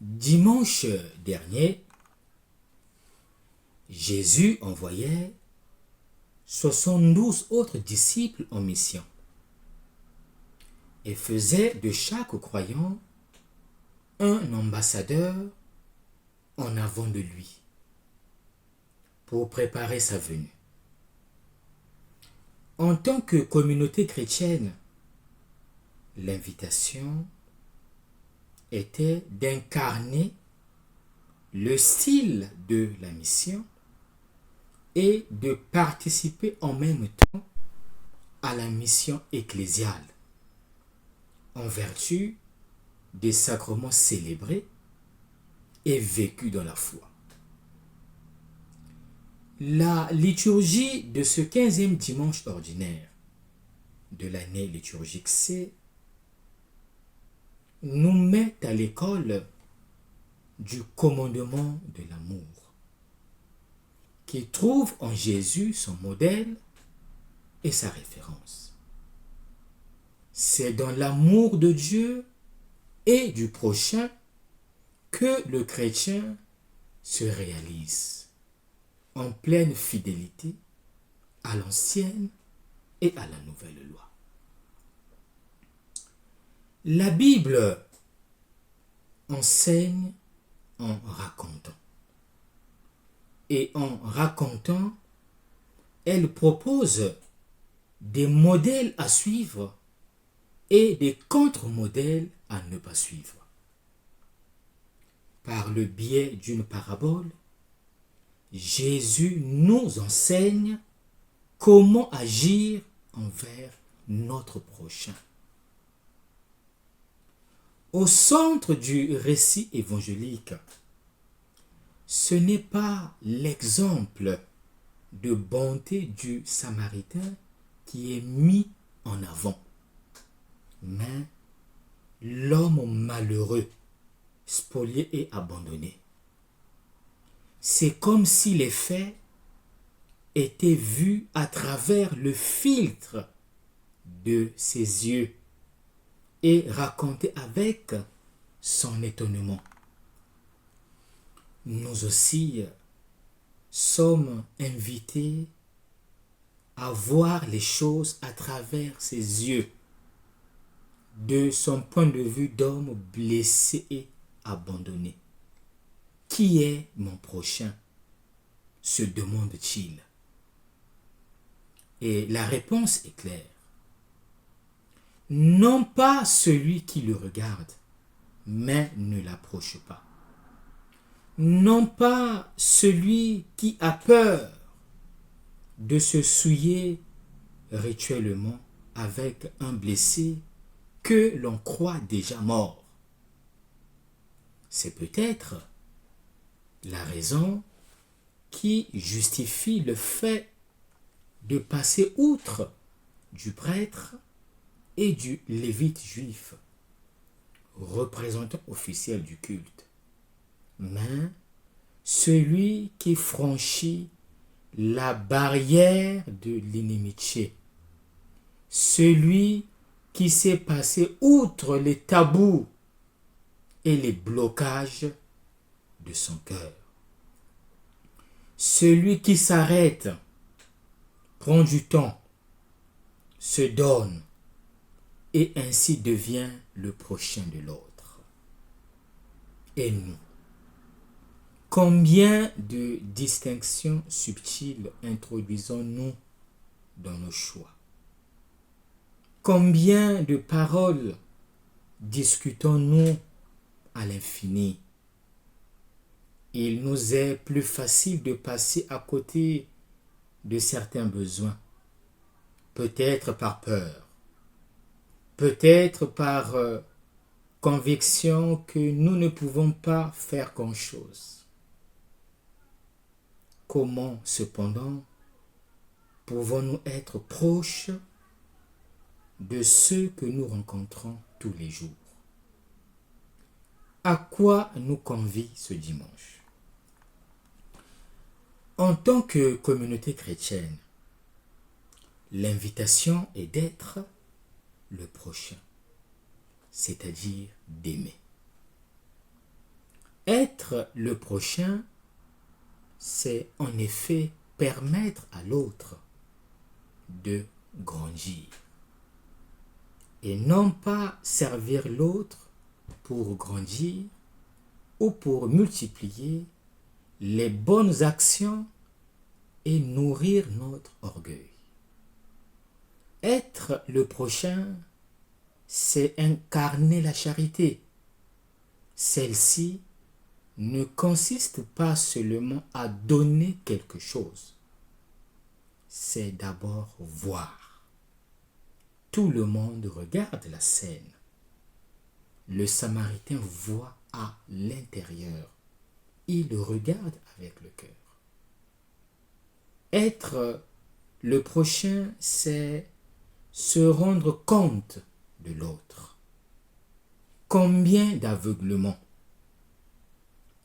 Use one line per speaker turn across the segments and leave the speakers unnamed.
Dimanche dernier, Jésus envoyait 72 autres disciples en mission et faisait de chaque croyant un ambassadeur en avant de lui pour préparer sa venue. En tant que communauté chrétienne, l'invitation était d'incarner le style de la mission et de participer en même temps à la mission ecclésiale en vertu des sacrements célébrés et vécus dans la foi. La liturgie de ce 15e dimanche ordinaire de l'année liturgique C nous met à l'école du commandement de l'amour, qui trouve en Jésus son modèle et sa référence. C'est dans l'amour de Dieu et du prochain que le chrétien se réalise en pleine fidélité à l'ancienne et à la nouvelle loi. La Bible enseigne en racontant. Et en racontant, elle propose des modèles à suivre et des contre-modèles à ne pas suivre. Par le biais d'une parabole, Jésus nous enseigne comment agir envers notre prochain. Au centre du récit évangélique, ce n'est pas l'exemple de bonté du Samaritain qui est mis en avant, mais l'homme malheureux, spolié et abandonné. C'est comme si les faits étaient vus à travers le filtre de ses yeux et racontés avec son étonnement. Nous aussi sommes invités à voir les choses à travers ses yeux, de son point de vue d'homme blessé et abandonné. Qui est mon prochain? Se demande-t-il. Et la réponse est claire. Non pas celui qui le regarde, mais ne l'approche pas. Non pas celui qui a peur de se souiller rituellement avec un blessé que l'on croit déjà mort. C'est peut-être la raison qui justifie le fait de passer outre du prêtre et du lévite juif, représentant officiel du culte, mais celui qui franchit la barrière de l'inimitié, celui qui s'est passé outre les tabous et les blocages de son cœur, celui qui s'arrête, prend du temps, se donne et ainsi devient le prochain de l'autre. Et nous, combien de distinctions subtiles introduisons-nous dans nos choix? Combien de paroles discutons-nous à l'infini? Il nous est plus facile de passer à côté de certains besoins, peut-être par peur, peut-être par conviction que nous ne pouvons pas faire grand-chose. Comment, cependant, pouvons-nous être proches de ceux que nous rencontrons tous les jours? À quoi nous convie ce dimanche? En tant que communauté chrétienne, l'invitation est d'être le prochain, c'est-à-dire d'aimer. Être le prochain, c'est en effet permettre à l'autre de grandir et non pas servir l'autre pour grandir ou pour multiplier les bonnes actions et nourrir notre orgueil. Être le prochain, c'est incarner la charité. Celle-ci ne consiste pas seulement à donner quelque chose, c'est d'abord voir. Tout le monde regarde la scène. Le Samaritain voit à l'intérieur. Il regarde avec le cœur. Être le prochain, c'est se rendre compte de l'autre. Combien d'aveuglement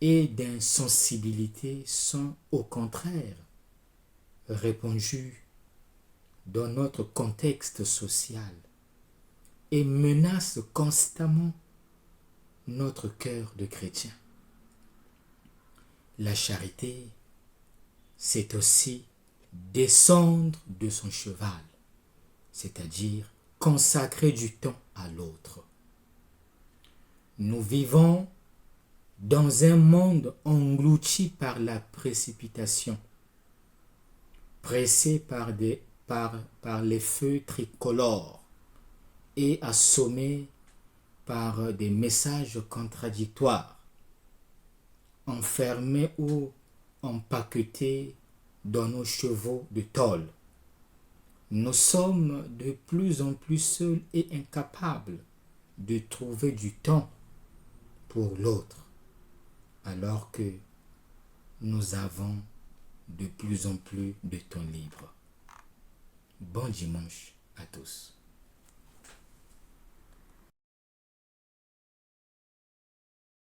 et d'insensibilité sont au contraire répandus dans notre contexte social et menacent constamment notre cœur de chrétien. La charité, c'est aussi descendre de son cheval, c'est-à-dire consacrer du temps à l'autre. Nous vivons dans un monde englouti par la précipitation, pressé par les feux tricolores et assommé par des messages contradictoires, enfermés ou empaquetés dans nos chevaux de tôle. Nous sommes de plus en plus seuls et incapables de trouver du temps pour l'autre, alors que nous avons de plus en plus de temps libre. Bon dimanche à tous.